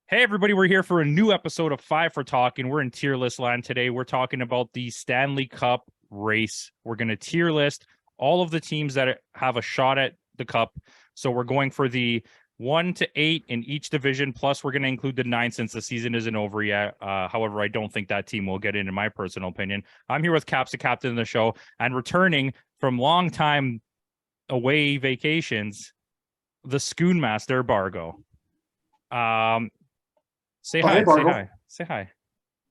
Hey, everybody, we're here for a new episode of Five for Talking. We're in tier list land today. We're talking about the Stanley Cup race. We're going to tier list all of the teams that have a shot at the cup. So we're going for the 1 to 8 in each division. Plus, we're going to include the 9 since the season isn't over yet. However, I don't think that team will get in my personal opinion. I'm here with Caps, the captain of the show, and returning from long time away vacations, the Schoonmaster Bargo. Say hi. Hey, Say Bargo. hi. Say hi.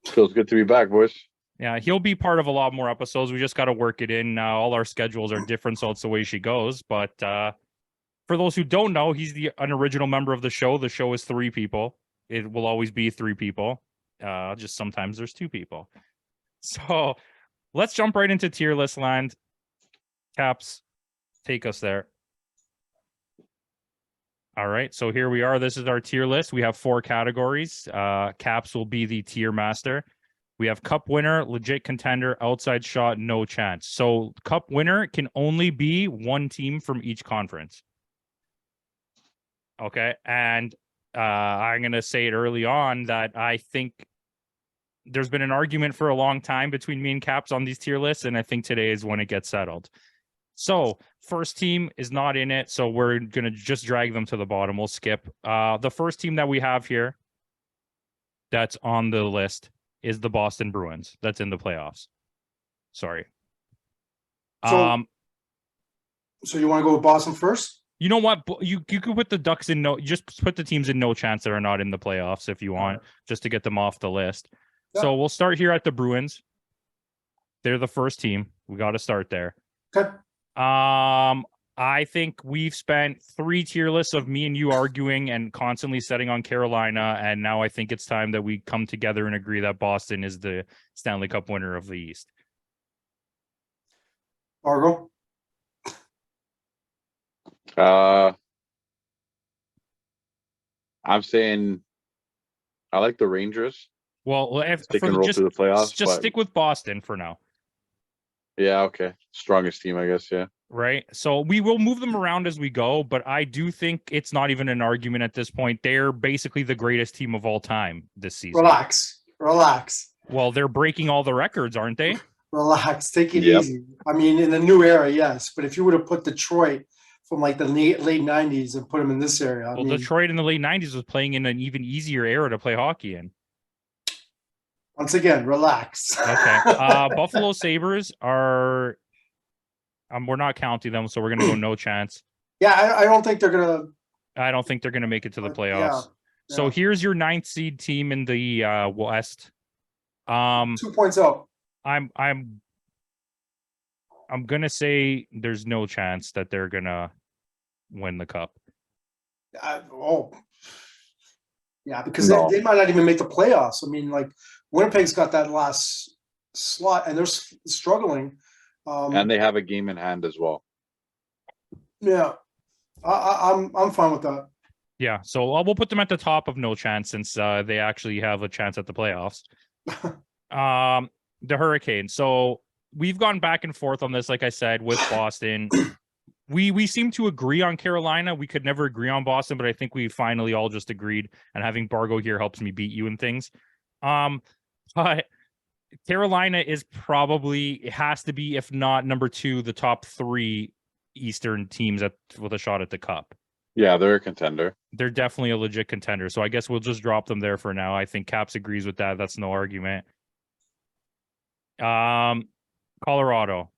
Feels good to be back, boys. Yeah, he'll be part of a lot more episodes. We just got to work it in. All our schedules are different, so it's the way she goes. But for those who don't know, he's the unoriginal member of the show. The show is 3 people. It will always be 3 people. Just sometimes there's 2 people. So let's jump right into tier list land. Caps, take us there. All right, so here we are. This is our tier list. We have 4 categories. Caps will be the tier master. We have cup winner, legit contender, outside shot, no chance. So cup winner can only be 1 team from each conference. Okay, and I'm going to say it early on that I think there's been an argument for a long time between me and Caps on these tier lists, and I think today is when it gets settled. So first team is not in it, so we're going to just drag them to the bottom. We'll skip. The first team that we have here that's on the list is the Boston Bruins. That's in the playoffs. Sorry. So you want to go with Boston first? You know what? You could put the Ducks in just put the teams in no chance that are not in the playoffs if you want, just to get them off the list. Yeah. So we'll start here at the Bruins. They're the first team. We got to start there. Okay. I think we've spent 3 tier lists of me and you arguing and constantly setting on Carolina, and now I think it's time that we come together and agree that Boston is the Stanley Cup winner of the East. Bargo? I'm saying I like the Rangers. Well, if they can roll through the playoffs, just stick with Boston for now. Yeah, okay. Strongest team, I guess, yeah. Right. So we will move them around as we go, but I do think it's not even an argument at this point. They're basically the greatest team of all time this season. Relax. Well, they're breaking all the records, aren't they? Relax. Take it easy. I mean, in the new era, yes. But if you would have put Detroit from like the late 90s and put them in this area. I mean, Detroit in the late 90s was playing in an even easier era to play hockey in. Once again, relax. Okay. Buffalo Sabres are... we're not counting them, so we're going to go no chance. Yeah, I don't think they're going to... I don't think they're going to make it to the playoffs. Yeah. So here's your 9th seed team in the West. 2 points out. I'm going to say there's no chance that they're going to win the cup. Yeah, because they might not even make the playoffs. I mean, like, Winnipeg's got that last slot, and they're struggling. And they have a game in hand as well. Yeah, I'm fine with that. Yeah, so we'll put them at the top of no chance since they actually have a chance at the playoffs. The Hurricanes. So we've gone back and forth on this, like I said, with Boston. We seem to agree on Carolina. We could never agree on Boston, but I think we finally all just agreed. And having Bargo here helps me beat you in things. But Carolina is probably, it has to be, if not number 2, the top 3 Eastern teams with a shot at the cup. Yeah, they're a contender. They're definitely a legit contender. So I guess we'll just drop them there for now. I think Caps agrees with that. That's no argument. Colorado.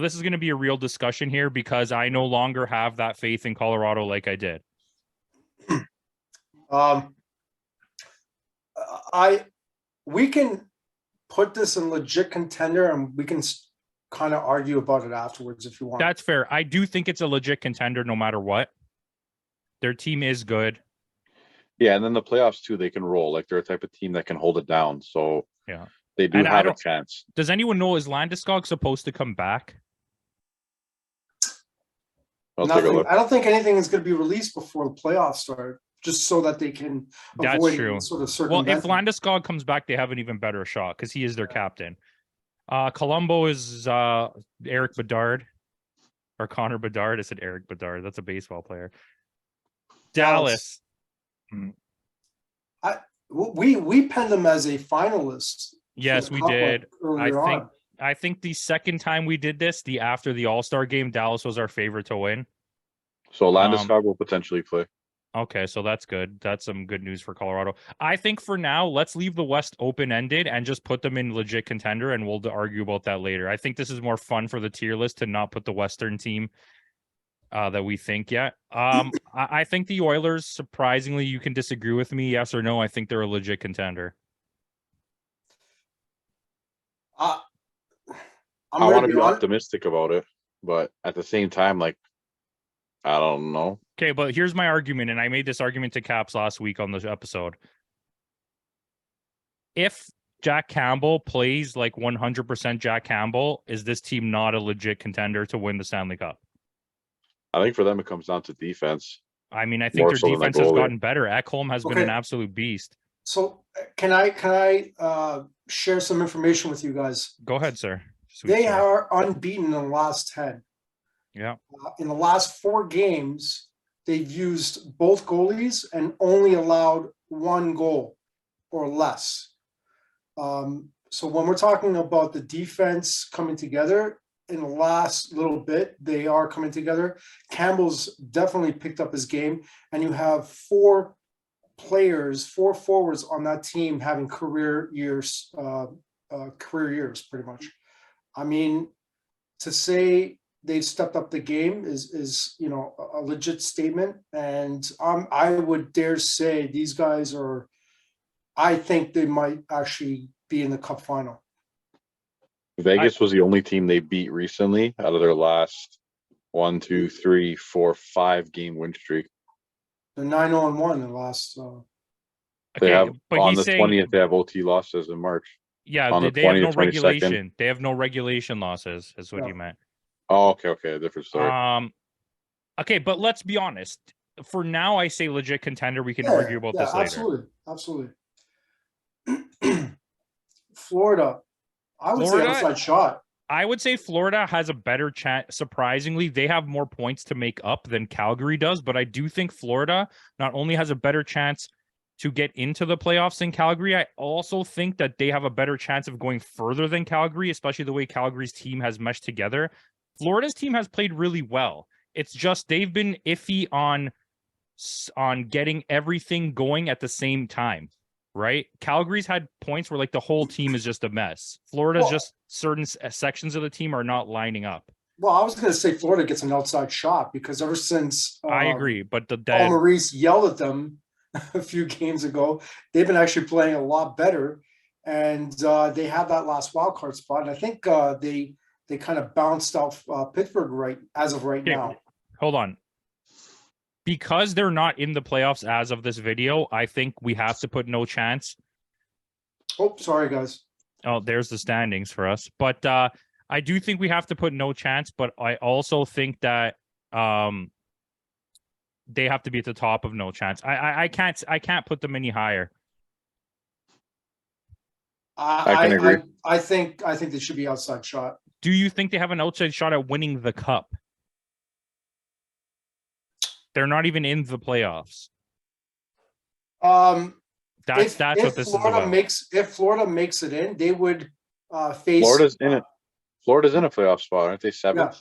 This is going to be a real discussion here because I no longer have that faith in Colorado like I did. We can put this in legit contender, and we can kind of argue about it afterwards if you want. That's fair. I do think it's a legit contender no matter what. Their team is good. Yeah, and then the playoffs too, they can roll. Like, they're a type of team that can hold it down. So yeah, they do have a chance. Does anyone know, is Landeskog supposed to come back? I'll take a look. I don't think anything is going to be released before the playoffs start, just so that they can avoid sort of certain. Well, if Landeskog comes back, they have an even better shot because he is their captain. Colombo is Eric Bedard or Connor Bedard. I said Eric Bedard. That's a baseball player. Dallas. We penned them as a finalist. Yes, we Cup, did. earlier on. I think the second time we did this, after the All-Star game, Dallas was our favorite to win. So Landeskog will potentially play. Okay, so that's good. That's some good news for Colorado. I think for now, let's leave the West open-ended and just put them in legit contender, and we'll argue about that later. I think this is more fun for the tier list to not put the Western team that we think yet. I think the Oilers, surprisingly, you can disagree with me, yes or no. I think they're a legit contender. I want to be optimistic about it, but at the same time, like, I don't know. Okay, but here's my argument, and I made this argument to Caps last week on this episode. If Jack Campbell plays like 100% Jack Campbell, is this team not a legit contender to win the Stanley Cup? I think for them it comes down to defense. I mean, I think their defense has gotten better. Ekholm has been an absolute beast. So can I share some information with you guys? Go ahead, sir. They are unbeaten in the last 10. Yeah. In the last 4 games, they've used both goalies and only allowed 1 goal or less. So when we're talking about the defense coming together in the last little bit, they are coming together. Campbell's definitely picked up his game, and you have 4 forwards on that team having career years, pretty much. I mean, to say they've stepped up the game is a legit statement, and I would dare say these guys are. I think they might actually be in the Cup final. Vegas was the only team they beat recently out of their last 1, 2, 3, 4, 5 game win streak. They're 9-0-1 in the last. They have on the 20th. They have OT losses in March. Yeah, they have no regulation. They have no regulation losses, is what you meant. Oh, okay, different story. Okay, but let's be honest. For now, I say legit contender. We can argue about this later. Absolutely. Florida, I would say outside shot. I would say Florida has a better chance. Surprisingly, they have more points to make up than Calgary does, but I do think Florida not only has a better chance to get into the playoffs than Calgary, I also think that they have a better chance of going further than Calgary, especially the way Calgary's team has meshed together. Florida's team has played really well. It's just they've been iffy on getting everything going at the same time, right? Calgary's had points where like the whole team is just a mess. Florida's just certain sections of the team are not lining up. Well, I was going to say Florida gets an outside shot because ever since I agree, but Paul Maurice yelled at them a few games ago, they've been actually playing a lot better, and they have that last wild card spot. And I think they kind of bounced off Pittsburgh as of right now. Hold on. Because they're not in the playoffs as of this video, I think we have to put no chance. Oh, sorry, guys. Oh, there's the standings for us. But I do think we have to put no chance, but I also think that they have to be at the top of no chance. I can't put them any higher. I can agree. I think they should be outside shot. Do you think they have an outside shot at winning the cup? They're not even in the playoffs. That's what this is about. If Florida makes it in, they would face. Florida's in it. Florida's in a playoff spot, aren't they? 7th. Yeah,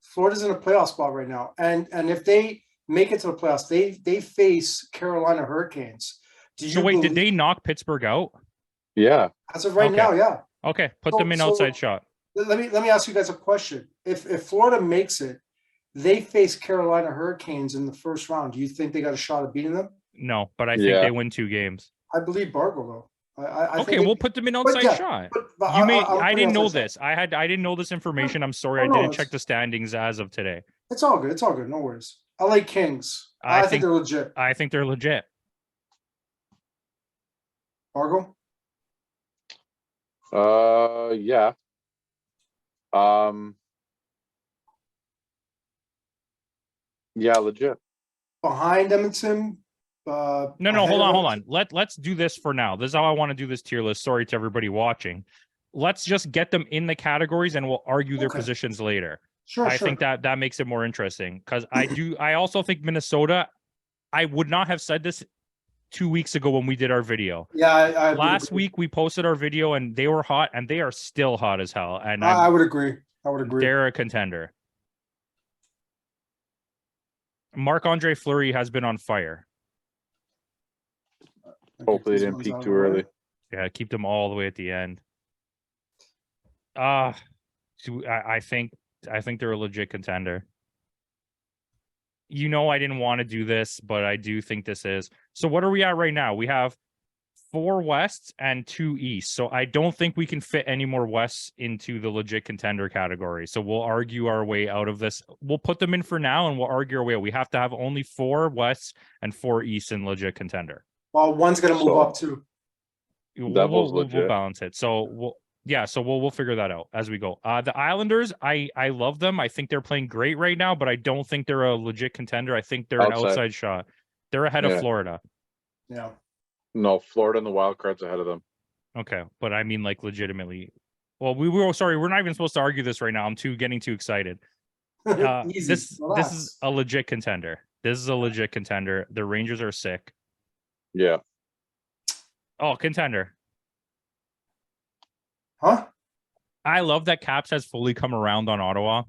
Florida's in a playoff spot right now, and if they make it to the playoffs, they face Carolina Hurricanes. Did they knock Pittsburgh out? Yeah. As of right now, yeah. Okay, put them in outside shot. Let me ask you guys a question. If Florida makes it, they face Carolina Hurricanes in the first round. Do you think they got a shot at beating them? No, but I think they win 2 games. I believe Bargo though. We'll put them in outside shot. I didn't know this. I didn't know this information. I'm sorry, I didn't check the standings as of today. It's all good. It's all good. No worries. LA Kings. I think they're legit. I think they're legit. Bargo? Yeah. Yeah, legit. Behind Edmonton. No, hold on. Let's do this for now. This is how I want to do this tier list. Sorry to everybody watching. Let's just get them in the categories and we'll argue their positions later. Sure. I think that makes it more interesting because I also think Minnesota, I would not have said this 2 weeks ago when we did our video. Yeah, I would Last agree. week we posted our video and they were hot, and they are still hot as hell. And I would agree. I would agree. they're a contender. Marc-Andre Fleury has been on fire. Hopefully they didn't peak too early. Yeah, keep them all the way at the end. I think they're a legit contender. You know, I didn't want to do this, but I do think this is. So what are we at right now? We have 4 Wests and 2 East. So I don't think we can fit any more Wests into the legit contender category. So we'll argue our way out of this. We'll put them in for now and we'll argue our way out. We have to have only 4 Wests and 4 East in legit contender. Well, one's going to move up too. We'll balance it. So we'll figure that out as we go. The Islanders, I love them. I think they're playing great right now, but I don't think they're a legit contender. I think they're an outside shot. They're ahead of Florida. Yeah. No, Florida and the Wild Cards ahead of them. Okay, but I mean, like, legitimately. Well, we're not even supposed to argue this right now. I'm getting too excited. This is a legit contender. This is a legit contender. The Rangers are sick. Yeah. Oh, contender. Huh? I love that Caps has fully come around on Ottawa.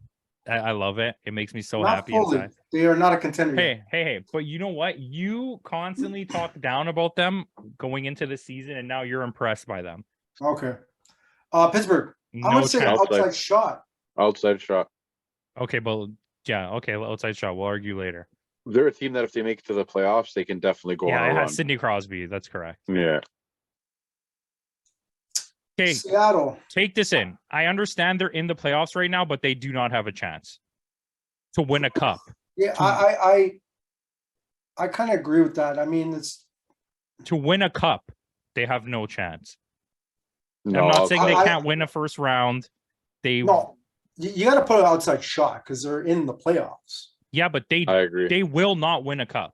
I love it. It makes me so happy inside. They are not a contender. Hey, but you know what? You constantly talk down about them going into the season, and now you're impressed by them. Okay. Pittsburgh. No I'm going to say chance. outside shot. Outside shot. Okay, but yeah, okay, outside shot. We'll argue later. They're a team that if they make it to the playoffs, they can definitely go on a it run. has Sidney Crosby. That's correct. Yeah. Okay, Seattle. take this in. I understand they're in the playoffs right now, but they do not have a chance to win a cup. Yeah, I kind of agree with that. I mean, it's to win a cup, they have no chance. No, I'm not saying they can't win a first round. No, you got to put an outside shot because they're in the playoffs. Yeah, but I agree. They will not win a cup.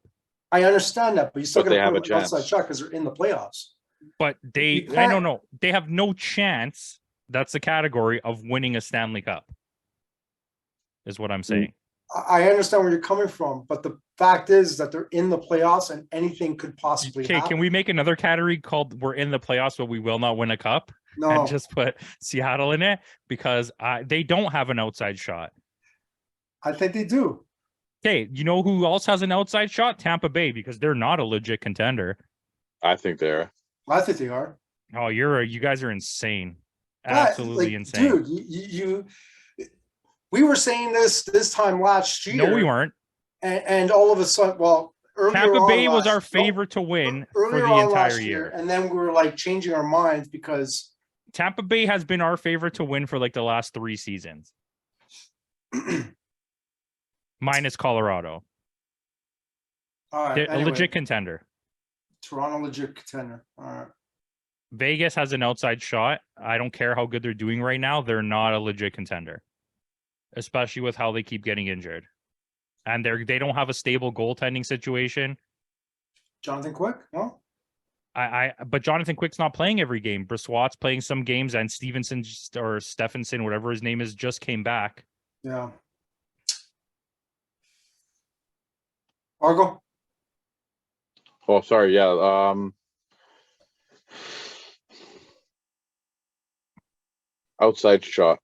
I understand that, but you still got to put an outside shot because they're in the playoffs. But I don't know. They have no chance. That's the category of winning a Stanley Cup. Is what I'm saying. I understand where you're coming from, but the fact is that they're in the playoffs and anything could possibly happen. Can we make another category called "We're in the playoffs, but we will not win a cup"? No, and just put Seattle in it because they don't have an outside shot. I think they do. Okay, you know who else has an outside shot? Tampa Bay, because they're not a legit contender. I think they are. I think they are. Oh, you guys are insane. Absolutely insane. Dude, we were saying this time last year. No, we weren't. And all of a sudden, Tampa Bay was our favorite to win for the entire year. And then we were like changing our minds because Tampa Bay has been our favorite to win for like the last 3 seasons. Minus Colorado. All right, a legit contender. Toronto legit contender. All right. Vegas has an outside shot. I don't care how good they're doing right now. They're not a legit contender, especially with how they keep getting injured, and they don't have a stable goaltending situation. Jonathan Quick, no. But Jonathan Quick's not playing every game. Brossoit's playing some games, and Stephenson or Stephenson, whatever his name is, just came back. Yeah. Argo. Oh, sorry. Yeah. Outside shot.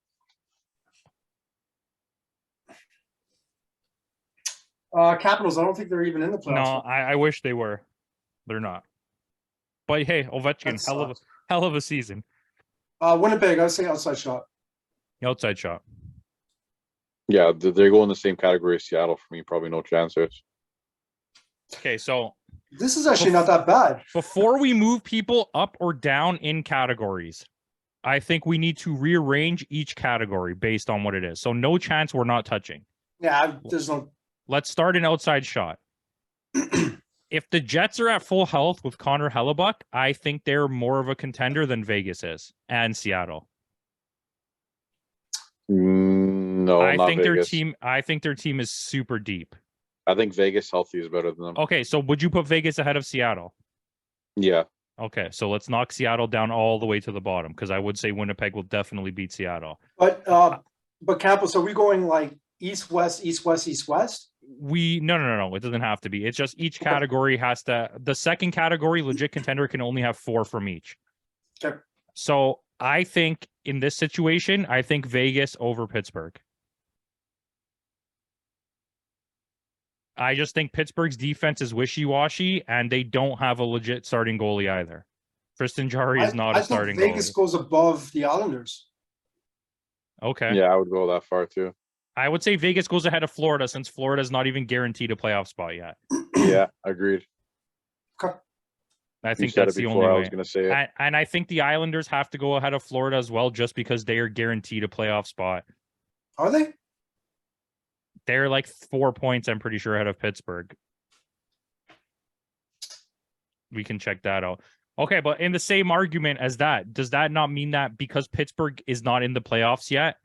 Capitals. I don't think they're even in the playoffs. No, I wish they were. They're not. But hey, Ovechkin, hell of a season. Winnipeg. I would say outside shot. Outside shot. Yeah, they go in the same category as Seattle for me. Probably no chances. Okay, so this is actually not that bad. Before we move people up or down in categories, I think we need to rearrange each category based on what it is. So no chance we're not touching. Yeah, there's no. Let's start an outside shot. If the Jets are at full health with Connor Hellebuck, I think they're more of a contender than Vegas is and Seattle. No, I not think Vegas. I think their team is super deep. I think Vegas healthy is better than them. Okay, so would you put Vegas ahead of Seattle? Yeah. Okay, so let's knock Seattle down all the way to the bottom because I would say Winnipeg will definitely beat Seattle. But Campo, so are we going like east west, east west, east west? No. It doesn't have to be. It's just each category has to. The second category, legit contender, can only have 4 from each. Okay. So I think in this situation, I think Vegas over Pittsburgh. I just think Pittsburgh's defense is wishy-washy, and they don't have a legit starting goalie either. Tristan Jarry is not a starting think Vegas goalie. goes above the Islanders. Okay. Yeah, I would go that far too. I would say Vegas goes ahead of Florida since Florida's not even guaranteed a playoff spot yet. Yeah, agreed. Okay. I You think said that's it the before. only I way. was going to say it. And I think the Islanders have to go ahead of Florida as well, just because they are guaranteed a playoff spot. Are they? They're like 4 points, I'm pretty sure, ahead of Pittsburgh. We can check that out. Okay, but in the same argument as that, does that not mean that because Pittsburgh is not in the playoffs yet,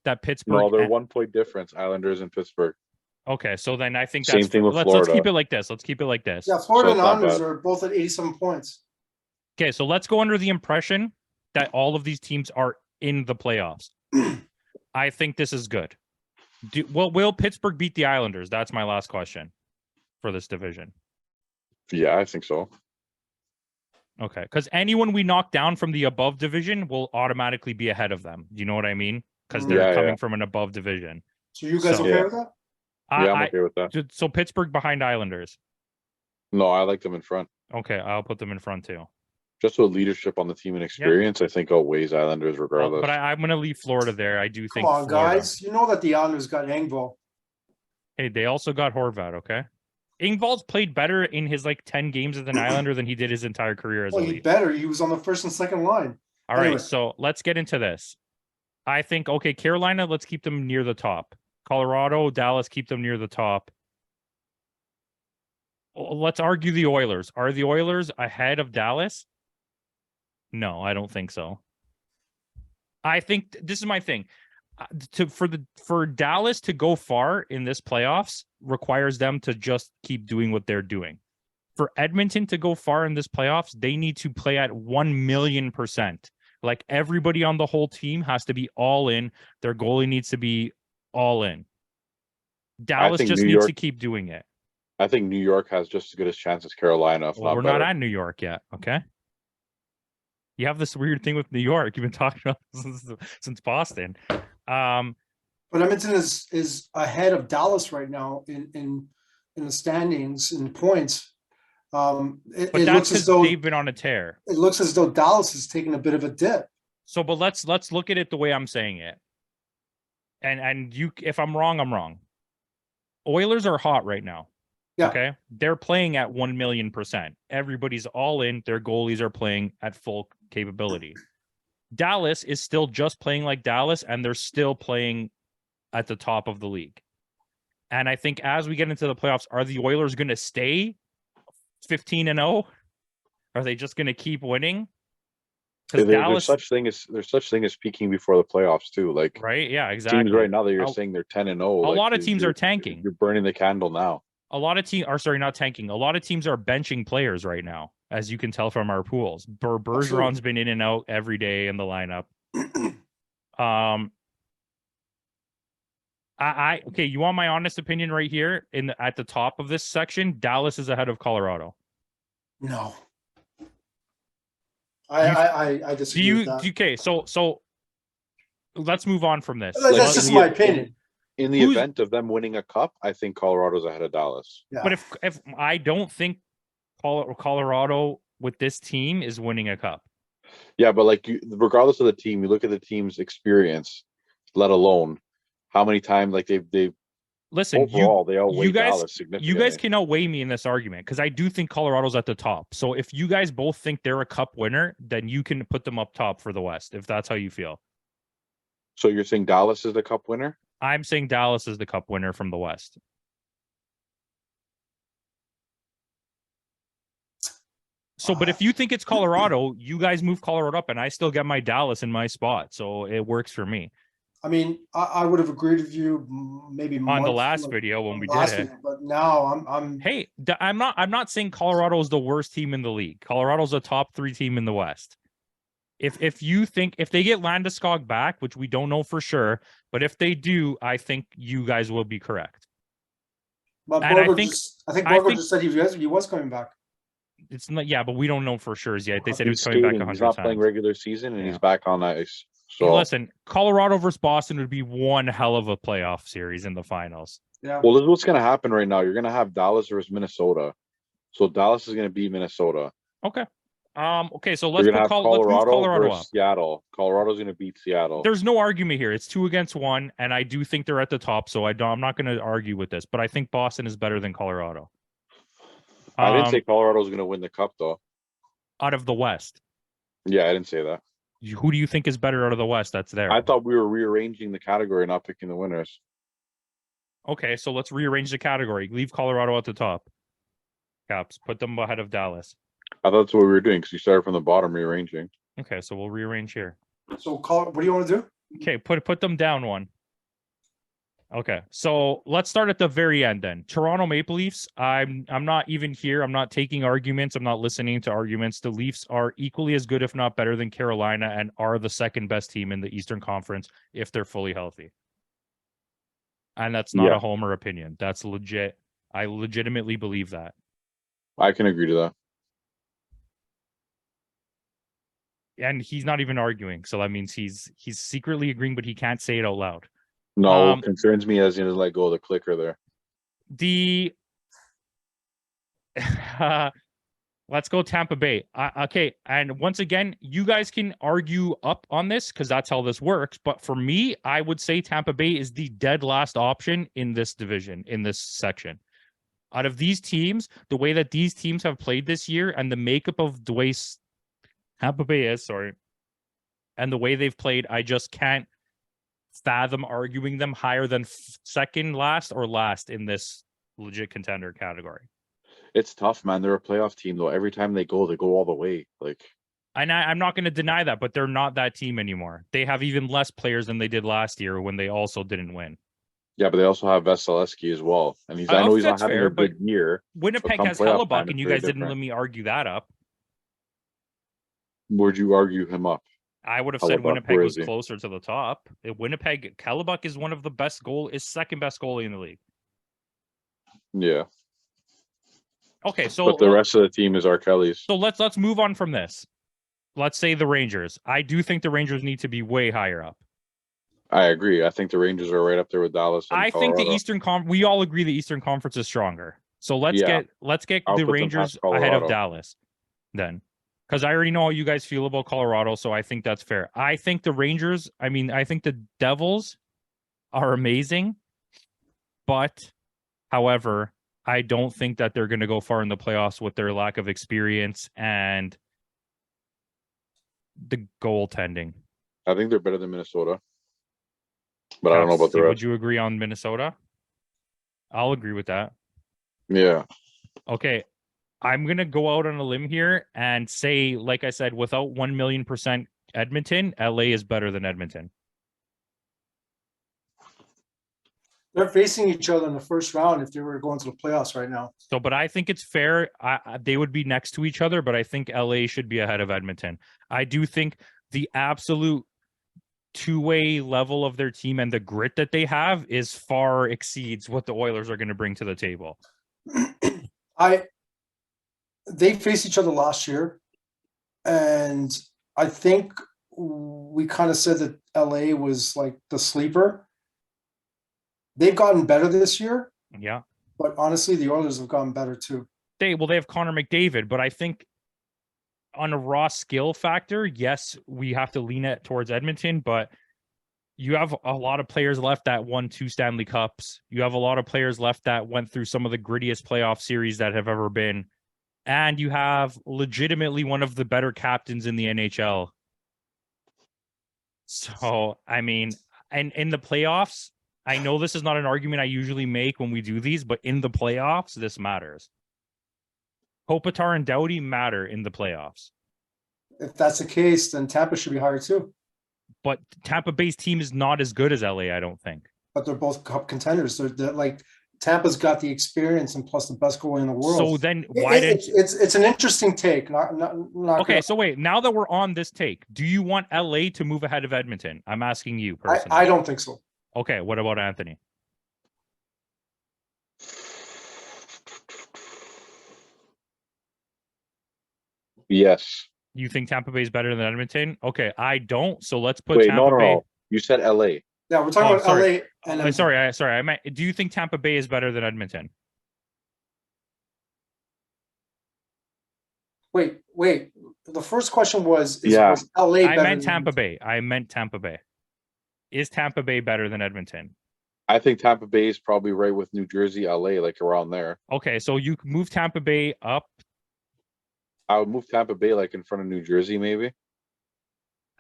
that Pittsburgh... No, they're 1 point difference, Islanders and Pittsburgh. Okay, so then I think Same that's... thing with let's Florida. keep it like this. Let's keep it like this. Yeah, Florida and it's not Islanders bad. are both at 87 points. Okay, so let's go under the impression that all of these teams are in the playoffs. I think this is good. Will Pittsburgh beat the Islanders? That's my last question for this division. Yeah, I think so. Okay, because anyone we knock down from the above division will automatically be ahead of them. Do you know what I mean? Because they're Yeah, coming yeah. from an above division. So you guys So- okay Yeah. with that? Yeah, I'm okay with that. So Pittsburgh behind Islanders. No, I like them in front. Okay, I'll put them in front too. Just with leadership on the team and experience, I think outweighs Islanders regardless. But I'm going to leave Florida there. I do Come think on, Florida. guys. You know that the Islanders got Engvall. Hey, they also got Horvat, okay? Ingvald's played better in his like 10 games as an Islander than he did his entire career as a Well, he Leaf. better. He was on the first and second line. All right, Anyway. so let's get into this. I think, okay, Carolina, let's keep them near the top. Colorado, Dallas, keep them near the top. Let's argue the Oilers. Are the Oilers ahead of Dallas? No, I don't think so. I think this is my thing. For Dallas to go far in this playoffs requires them to just keep doing what they're doing. For Edmonton to go far in this playoffs, they need to play at 1,000,000%. Like everybody on the whole team has to be all in. Their goalie needs to be all in. Dallas think just New needs York- to keep doing it. I think New York has just as good a chance as Carolina, if Well, not we're better. not at New York yet, okay? You have this weird thing with New York. You've been talking about since Boston. But Edmonton is ahead of Dallas right now in the standings in points. It But that's looks as because though they've been on a tear. it looks as though Dallas is taking a bit of a dip. So, but let's look at it the way I'm saying it. And you, if I'm wrong, I'm wrong. Oilers are hot right now. Yeah. Okay. They're playing at 1,000,000%. Everybody's all in. Their goalies are playing at full capability. Dallas is still just playing like Dallas, and they're still playing at the top of the league. And I think as we get into the playoffs, are the Oilers going to stay 15-0? Are they just going to keep winning? Because There's Dallas, such thing as peaking before the playoffs too. Like right? Yeah, exactly. teams right now that you're A- saying they're 10-0. A like, lot of teams are tanking. You're burning the candle now. A lot of teams are not tanking. A lot of teams are benching players right now, as you can tell from our pools. Bergeron's been in and out every day in the lineup. Okay. You want my honest opinion right here at the top of this section? Dallas is ahead of Colorado. No. I disagree with that. Okay. So let's move on from this. That's Like, just in my the- opinion. In the Who's- event of them winning a cup, I think Colorado's ahead of Dallas. Yeah. But if I don't think Colorado with this team is winning a cup. Yeah, but like regardless of the team, you look at the team's experience, let alone how many times like they've Listen, overall they outweigh you guys- Dallas significantly. you guys can outweigh me in this argument because I do think Colorado's at the top. So if you guys both think they're a cup winner, then you can put them up top for the West, if that's how you feel. So you're saying Dallas is the cup winner? I'm saying Dallas is the cup winner from the West. So, but if you think it's Colorado, you guys move Colorado up and I still get my Dallas in my spot. So it works for me. I mean, I would have agreed with you maybe On the last video when we did it. but now I'm Hey, I'm not saying Colorado is the worst team in the league. Colorado's a top 3 team in the West. If you think if they get Landeskog back, which we don't know for sure, but if they do, I think you guys will be correct. But And I Borgo think- I think I Borgo think- just said he was coming back. It's not, yeah, but we don't know for sure yet. They said he was He's coming back skating. 100 He's not times. playing regular season, and Yeah. he's back on ice. Hey, So, listen, Colorado versus Boston would be one hell of a playoff series in the finals. Yeah. well, this is what's going to happen right now. You're going to have Dallas versus Minnesota. So Dallas is going to beat Minnesota. Okay. Okay, so You're let's going to put have let's move Colorado Colorado versus up. Seattle. Colorado's going to beat Seattle. There's no argument here. It's 2 against 1, and I do think they're at the top. So I'm not going to argue with this. But I think Boston is better than Colorado. I didn't say Colorado's going to win the cup, though. Out of the West. Yeah, I didn't say that. Who do you think is better out of the West? That's there. I thought we were rearranging the category, not picking the winners. Okay, so let's rearrange the category. Leave Colorado at the top. Caps. Put them ahead of Dallas. I thought that's what we were doing because you started from the bottom rearranging. Okay, so we'll rearrange here. So what do you want to do? Okay, put them down one. Okay, so let's start at the very end then. Toronto Maple Leafs. I'm not even here. I'm not taking arguments. I'm not listening to arguments. The Leafs are equally as good, if not better, than Carolina, and are the second best team in the Eastern Conference if they're fully healthy. And that's not a homer opinion. That's legit. I legitimately believe that. I can agree to that. And he's not even arguing, so that means he's secretly agreeing, but he can't say it out loud. No, what concerns me as he doesn't let go of the clicker there. Let's go Tampa Bay. Okay, and once again, you guys can argue up on this because that's how this works. But for me, I would say Tampa Bay is the dead last option in this division, in this section. Out of these teams, the way that these teams have played this year and the makeup of the way Tampa Bay is, and the way they've played, I just can't fathom arguing them higher than second last or last in this legit contender category. It's tough, man. They're a playoff team, though. Every time they go all the way. And I'm not going to deny that, but they're not that team anymore. They have even less players than they did last year when they also didn't win. Yeah, but they also have Vasilevsky as well. And I know he's not having a good year. Winnipeg has Hellebuck, and you guys didn't let me argue that up. Where'd you argue him up? I would have said Winnipeg was closer to the top. Winnipeg, Hellebuck is one of the best second best goalie in the league. Yeah. Okay, so but the rest of the team is R. Kelly's. So let's move on from this. Let's say the Rangers. I do think the Rangers need to be way higher up. I agree. I think the Rangers are right up there with Dallas. And I Colorado. think the Eastern Conference. We all agree the Eastern Conference is stronger. So let's get the Rangers ahead of Dallas, then, because I already know how you guys feel about Colorado. So I think that's fair. I think the Rangers. I think the Devils are amazing, but however, I don't think that they're going to go far in the playoffs with their lack of experience and the goaltending. I think they're better than Minnesota, but I don't know about the rest. Would you agree on Minnesota? I'll agree with that. Yeah. Okay. I'm going to go out on a limb here and say, like I said, without 1,000,000% Edmonton, LA is better than Edmonton. They're facing each other in the first round if they were going to the playoffs right now. So, but I think it's fair. They would be next to each other, but I think LA should be ahead of Edmonton. I do think the absolute two-way level of their team and the grit that they have is far exceeds what the Oilers are going to bring to the table. They faced each other last year, and I think we kind of said that LA was like the sleeper. They've gotten better this year. Yeah. But honestly, the Oilers have gotten better too. They have Connor McDavid, but I think on a raw skill factor, yes, we have to lean it towards Edmonton, but you have a lot of players left that won 2 Stanley Cups. You have a lot of players left that went through some of the grittiest playoff series that have ever been. And you have legitimately one of the better captains in the NHL. So, and in the playoffs, I know this is not an argument I usually make when we do these, but in the playoffs, this matters. Kopitar and Doughty matter in the playoffs. If that's the case, then Tampa should be higher too. But Tampa Bay's team is not as good as LA, I don't think. But they're both cup contenders. They're like Tampa's got the experience and plus the best goalie in the world. So then why didn't it's an interesting take. Not okay, so wait, now that we're on this take, do you want LA to move ahead of Edmonton? I'm asking you personally. I don't think so. Okay, what about Anthony? Yes. You think Tampa Bay is better than Edmonton? Okay, I don't. So let's put Wait, Tampa no. Bay. You said LA. Yeah, we're talking Oh, about sorry. LA and Edmonton. Sorry. I meant. Do you think Tampa Bay is better than Edmonton? Wait. The first question was Yeah. was LA I better meant than Tampa Edmonton? Bay. I meant Tampa Bay. Is Tampa Bay better than Edmonton? I think Tampa Bay is probably right with New Jersey, LA, like around there. Okay, so you move Tampa Bay up. I would move Tampa Bay like in front of New Jersey, maybe.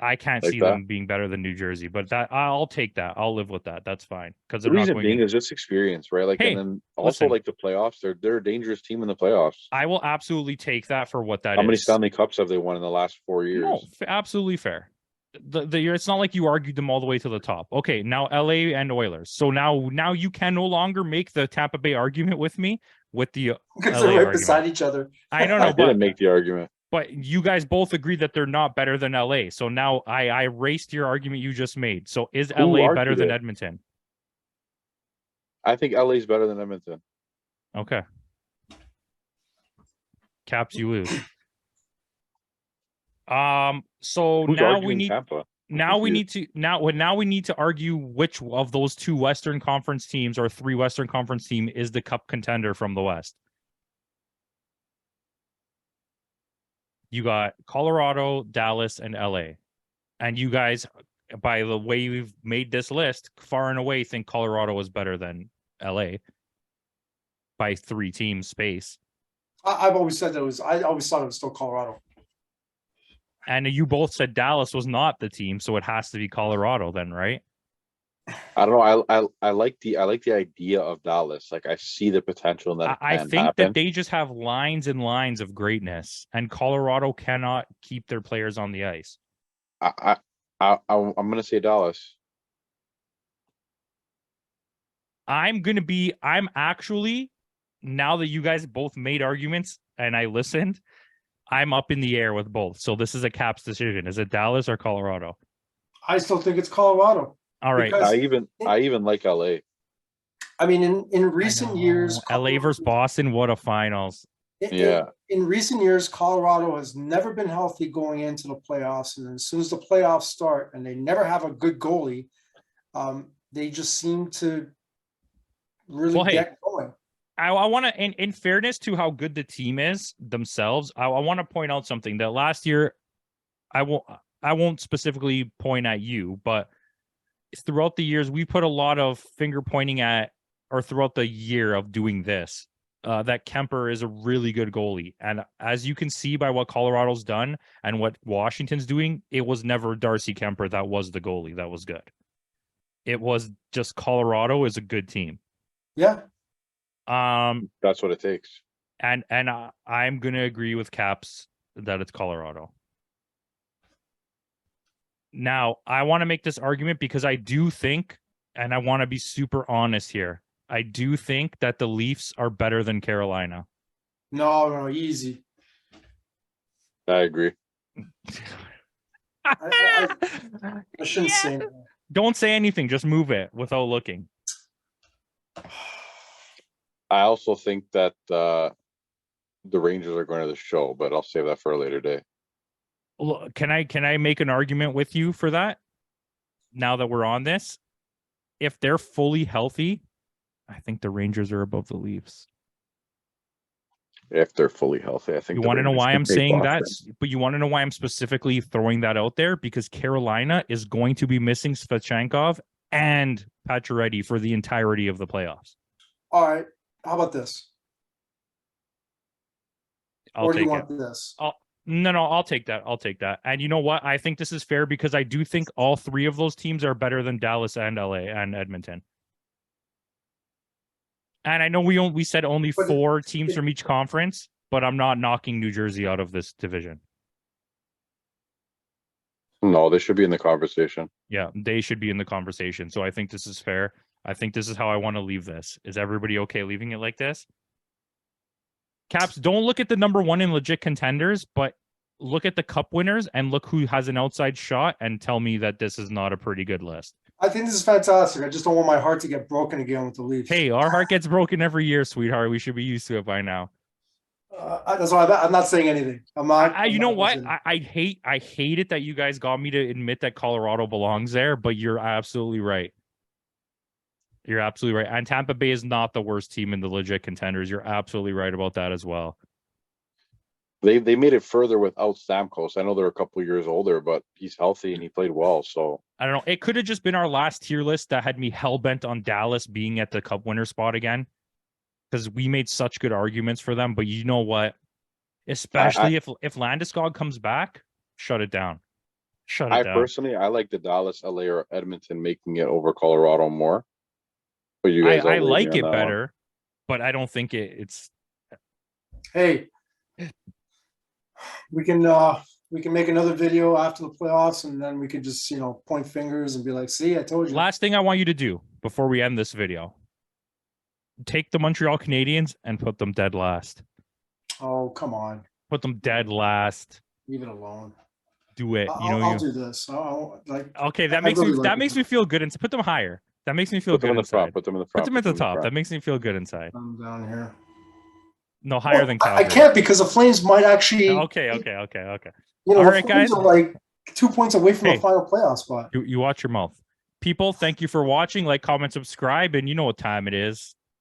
I can't Like see that? them being better than New Jersey, but that I'll take that. I'll live with that. That's fine because The they're not reason going being in. is just experience, right? Like, Hey, and then also listen. like the playoffs, they're a dangerous team in the playoffs. I will absolutely take that for what that How many is. Stanley Cups have they won in the last 4 years? No, absolutely fair. It's not like you argued them all the way to the top. Okay, now LA and Oilers. So now you can no longer make the Tampa Bay argument with me with the Because LA they're right argument. beside each other. I don't I know, didn't make the argument. but you guys both agree that they're not better than LA. So now I erased your argument you just made. So is Who LA better argued than it? Edmonton? I think LA is better than Edmonton. Okay. Caps, you lose. So Who's now we arguing need Tampa? now we need to argue which of those two Western Conference teams or three Western Conference team is the cup contender from the West. You got Colorado, Dallas, and LA. And you guys, by the way we've made this list, far and away think Colorado is better than LA by 3 teams space. I've always said that I always thought it was still Colorado. And you both said Dallas was not the team, so it has to be Colorado then, right? I don't know. I like the idea of Dallas. Like I see the potential in that. I can think happen. that they just have lines and lines of greatness, and Colorado cannot keep their players on the ice. I'm gonna say Dallas. I'm actually, now that you guys both made arguments and I listened, I'm up in the air with both. So this is a Caps decision. Is it Dallas or Colorado? I still think it's Colorado. All right. Because- I even like LA. I mean, in recent years, LA versus Boston, what a finals. In recent years, Colorado has never been healthy going into the playoffs, and as soon as the playoffs start, and they never have a good goalie, they just seem to really get going. I want to, in fairness to how good the team is themselves, I want to point out something that last year, I won't specifically point at you, but throughout the years, we put a lot of finger pointing at, or throughout the year of doing this, that Kemper is a really good goalie. And as you can see by what Colorado's done and what Washington's doing, it was never Darcy Kemper that was the goalie that was good. It was just Colorado is a good team. Yeah. That's what it takes. And I'm gonna agree with Caps that it's Colorado. Now, I want to make this argument because I do think, and I want to be super honest here, I do think that the Leafs are better than Carolina. No, easy. I agree. I shouldn't say that. Don't say anything, just move it without looking. I also think that the Rangers are going to the show, but I'll save that for a later day. Can I make an argument with you for that? Now that we're on this, if they're fully healthy, I think the Rangers are above the Leafs. If they're fully healthy, I think. You want to know why I'm saying that? But you want to know why I'm specifically throwing that out there? Because Carolina is going to be missing Svechnikov and Pacioretty for the entirety of the playoffs. All right. How about this? I'll take this? No, I'll take that. I'll take that. And you know what? I think this is fair because I do think all 3 of those teams are better than Dallas and LA and Edmonton. And I know we said only 4 teams from each conference, but I'm not knocking New Jersey out of this division. No, they should be in the conversation. Yeah, they should be in the conversation. So I think this is fair. I think this is how I want to leave this. Is everybody okay leaving it like this? Caps, don't look at the number 1 in legit contenders, but look at the cup winners and look who has an outside shot and tell me that this is not a pretty good list. I think this is fantastic. I just don't want my heart to get broken again with the Leafs. Hey, our heart gets broken every year, sweetheart. We should be used to it by now. That's why I'm not saying anything. I'm not. I I'm you know not what? listening. I hate it that you guys got me to admit that Colorado belongs there, but you're absolutely right. You're absolutely right. And Tampa Bay is not the worst team in the legit contenders. You're absolutely right about that as well. They made it further without Stamkos. I know they're a couple years older, but he's healthy and he played well. So I don't know. It could have just been our last tier list that had me hell bent on Dallas being at the Cup winner spot again, because we made such good arguments for them. But you know what? Especially if Landeskog comes back, shut it down. Shut it I down. personally, I like the Dallas, LA, or Edmonton making it over Colorado more. But you guys, I outweigh me like on it that better, but I don't think it's. Hey, we can make another video after the playoffs, and then we could just point fingers and be like, "See, I told you." Last thing I want you to do before we end this video: take the Montreal Canadiens and put them dead last. Oh, come on, Put them dead last. leave it alone. Do it. I'll do this. Okay, that I makes really me like that it. makes me feel good. And put them higher. That makes me feel Put them good in the inside. front. Put them in the front. Put them at the top. front. That makes me feel good inside. I'm down here. No, higher than I Calgary. can't because the Flames might actually. Okay. All right, guys. Are like 2 points away from Hey. a final playoff spot. You watch your mouth. People, thank you for watching. Like, comment, subscribe, and you know what time it is.